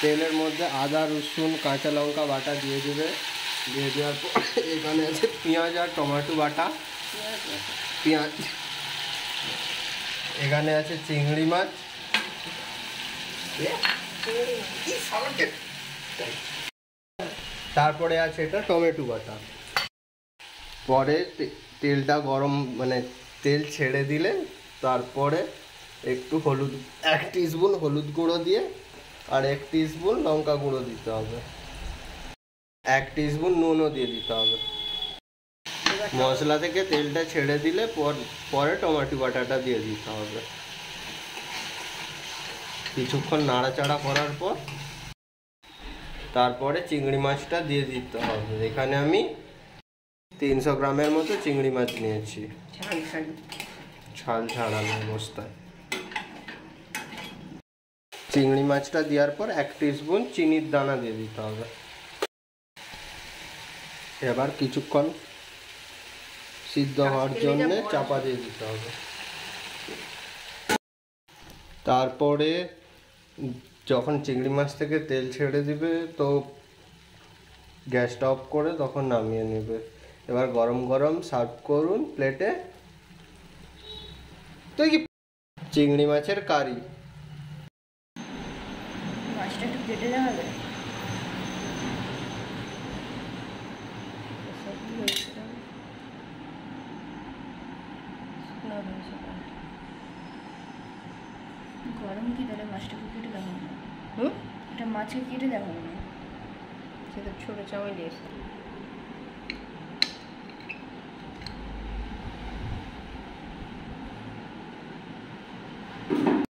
তেলের মধ্যে আদা রসুন কাঁচা লঙ্কা বাটা দিয়ে দেবে। দিয়ে দেওয়ার পর এখানে আছে পেঁয়াজ আর টমেটো বাটা, পেঁয়াজ, এখানে আছে চিংড়ি মাছ, তারপরে আছে এটা টমেটো বাটা। পরে তেলটা গরম মানে তেল ছেড়ে দিলে তারপরে একটু হলুদ, 1 টিস্পুন হলুদ গুঁড়ো দিয়ে আর 1 টিস্পুন লঙ্কা গুঁড়ো দিতে হবে, 1 টিস্পুন নুনও দিয়ে দিতে হবে। মশলা থেকে তেলটা ছেড়ে দিলে পরে টমেটো বাটাটা দিয়ে দিতে হবে। কিছুক্ষণ নাড়াচাড়া করার পর তারপরে চিংড়ি মাছটা দিয়ে দিতে হবে। এখানে আমি 300 গ্রামের মতো চিংড়ি মাছ নিয়েছি, ছাল ছাড়ানো অবস্থায়। চিংড়ি মাছটা দেওয়ার পর 1 টিস্পুন চিনির দানা দিয়ে দিতে হবে। এবার কিছুক্ষণ সিদ্ধ হওয়ার জন্য চাপা দিয়ে দিতে হবে। তারপরে যখন চিংড়ি মাছ থেকে তেল ছেড়ে দিবে তো গ্যাসটা অফ করে তখন নামিয়ে নেবে। এবার গরম গরম সার্ভ করুন প্লেটে। তো কি চিংড়ি মাছের কারি। মাছটা একটু কেটে দেওয়া হবে। গরম কি তাহলে মাছটাকে কেটে দেওয়া হবে? এটা মাছকে কেটে দেওয়া হবে না, সেটা ছোটো চাওয়াই দিয়েছে।